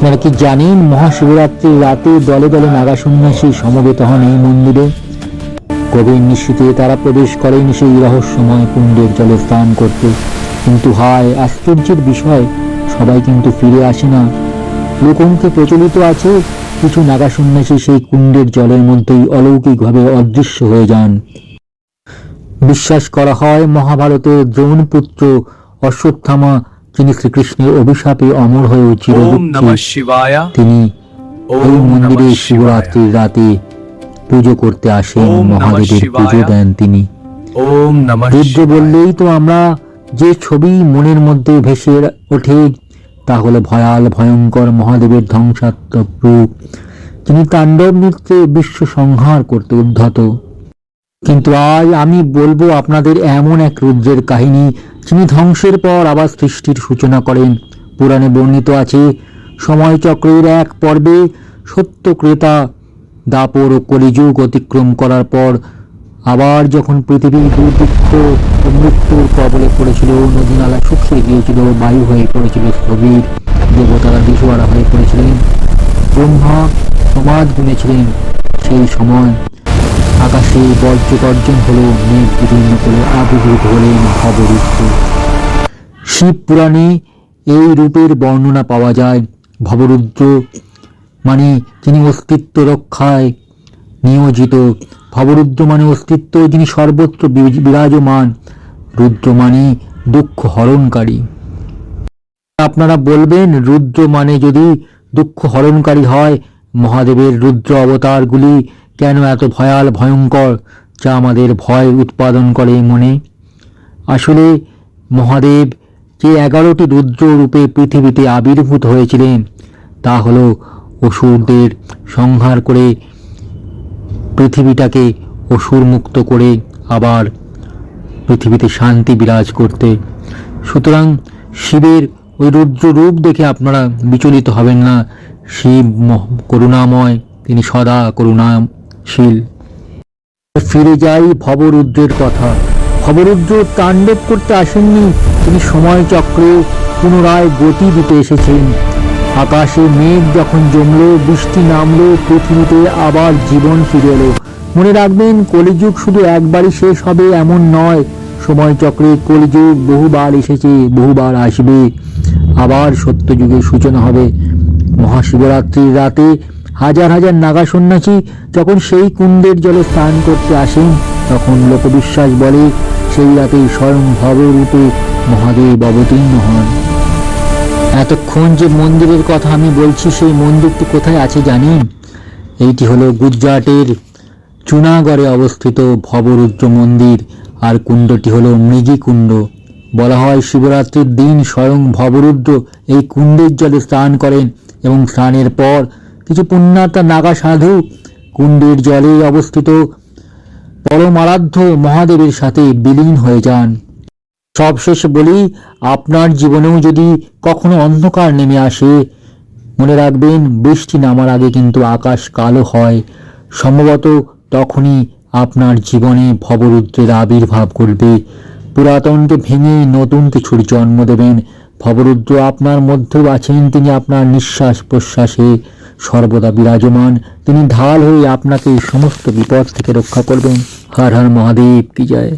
আপনারা কি জানেন মহাশিবরাত্রির রাতে দলে দলে নাগা সন্ন্যাসী সমবেত হন এই মন্দিরে? গভীর নিশীথে তারা প্রবেশ করেন সেই রহস্যময় কুণ্ডের জলে স্নান করতে। কিন্তু হায় আশ্চর্যের বিষয়, সবাই কিন্তু ফিরে আসে না। লোকমুখে প্রচলিত আছে কিছু নাগা সন্ন্যাসী সেই কুণ্ডের জলের মধ্যেই অলৌকিকভাবে অদৃশ্য হয়ে যান। বিশ্বাস করা হয় মহাভারতের দ্রোণ পুত্র অশ্বত্থামা, যিনি শ্রীকৃষ্ণের অভিশাপে অমর হয়ে তিনি এই মন্দিরে শিবরাত্রির রাতে পুজো করতে আসেন, মহাদেবের পুজো দেন তিনি। রুদ্র বললেই তো আমরা যে ছবি মনের মধ্যে ভেসে ওঠে তা হলো ভয়াল ভয়ঙ্কর মহাদেবের ধ্বংসাত্মক রূপ, যিনি তাণ্ডব নৃত্যে বিশ্ব সংহার করতে উদ্ধত। কিন্তু আজ আমি বলবো আপনাদের এমন এক রুদ্রের কাহিনী, যিনি ধ্বংসের পর আবার সৃষ্টির সূচনা করেন। পুরাণে বর্ণিত আছে সময়চক্রের এক পর্বে সত্যক্রেতা দাপর ও কলিযুগ অতিক্রম করার পর আবার যখন পৃথিবী দুর্ভিক্ষ ও মৃত্যুর কবলে পড়েছিল, নদীনালা শুকিয়ে গিয়েছিল, বায়ু হয়ে পড়েছিল স্থবির, দেবতারা দিশোয়ারা হয়ে পড়েছিলেন, ব্রহ্মা সমাজ গুনেছিলেন, সেই সময় আকাশে বজ্র গর্জন হলো, মেঘ বিদীর্ণ করে আবির্ভূত হলেন ভবরুদ্র। শিব পুরাণে এই রূপের বর্ণনা পাওয়া যায়। ভবরুদ্র মানে যিনি অস্তিত্ব রক্ষায় নিয়োজিত, ভবরুদ্র মানে অস্তিত্ব যিনি সর্বত্র বিরাজমান, রুদ্র মানে দুঃখ হরণকারী। আপনারা বলবেন রুদ্র মানে যদি দুঃখ হরণকারী হয়, মহাদেবের রুদ্র অবতারগুলি কেন এত ভয়াল ভয়ঙ্কর, যা আমাদের ভয় উৎপাদন করে মনে? আসলে মহাদেব যে 11টি রুদ্র রূপে পৃথিবীতে আবির্ভূত হয়েছিলেন তা হলো অসুরদের সংহার করে পৃথিবীটাকে অসুর মুক্ত করে আবার পৃথিবীতে শান্তি বিরাজ করতে। সুতরাং শিবের ওই রুদ্র রূপ দেখে আপনারা বিচলিত হবেন না। শিব করুণাময়, তিনি সদা করুণাশীল। ফিরে যাই ভবরুদ্রের কথা। ভবরুদ্র তাণ্ডব করতে আসেননি, তিনি সময় চক্রে পুনরায় গতি দিতে এসেছেন। আকাশে মেঘ যখন জমলো, বৃষ্টি নামলো, পৃথিবীতে আবার জীবন ফিরে এলো। মনে রাখবেন কলিযুগ শুধু একবারই শেষ হবে এমন নয়, সময় চক্রে কলিযুগ বহুবার এসেছে, বহুবার আসবে, আবার সত্যযুগের সূচনা হবে। মহাশিবরাত্রির রাতে হাজার হাজার নাগা সন্ন্যাসী যখন সেই কুণ্ডের জলে স্নান করতে আসেন, তখন লোকবিশ্বাস বলে সেই রাতেই স্বয়ং ভবরূপে মহাদেব অবতীর্ণ হন। এতক্ষণ যে মন্দিরের কথা আমি বলছি, সেই মন্দিরটি কোথায় আছে জানেন? এইটি হলো গুজরাটের জুনাগড়ে অবস্থিত ভবরুদ্র মন্দির, আর কুণ্ডটি হলো মৃগী কুণ্ড। বলা হয় শিবরাত্রির দিন স্বয়ং ভবরুদ্র এই কুণ্ডের জলে স্নান করেন এবং স্নানের পর কিছু পুণ্যাত্মা নাগা সাধু কুণ্ডের জলে অবস্থিত পরমারাধ্য মহাদেবের সাথে বিলীন হয়ে যান। সবশেষে বলি, আপনার জীবনেও যদি কখনো অন্ধকার নেমে আসে, মনে রাখবেন বৃষ্টি নামার আগে কিন্তু আকাশ কালো হয়। সম্ভবত তখনই আপনার জীবনে ভবরুদ্রের আবির্ভাব ঘটবে। পুরাতনকে ভেঙে নতুন কিছুর জন্ম দেবেন। ভবরুদ্র আপনার মধ্যেও আছেন, তিনি আপনার নিঃশ্বাস প্রশ্বাসে সর্বদা বিরাজমান। তিনি ঢাল হয়ে আপনাকে সমস্ত বিপদ থেকে রক্ষা করবেন। হর হর মহাদেব কি জয়।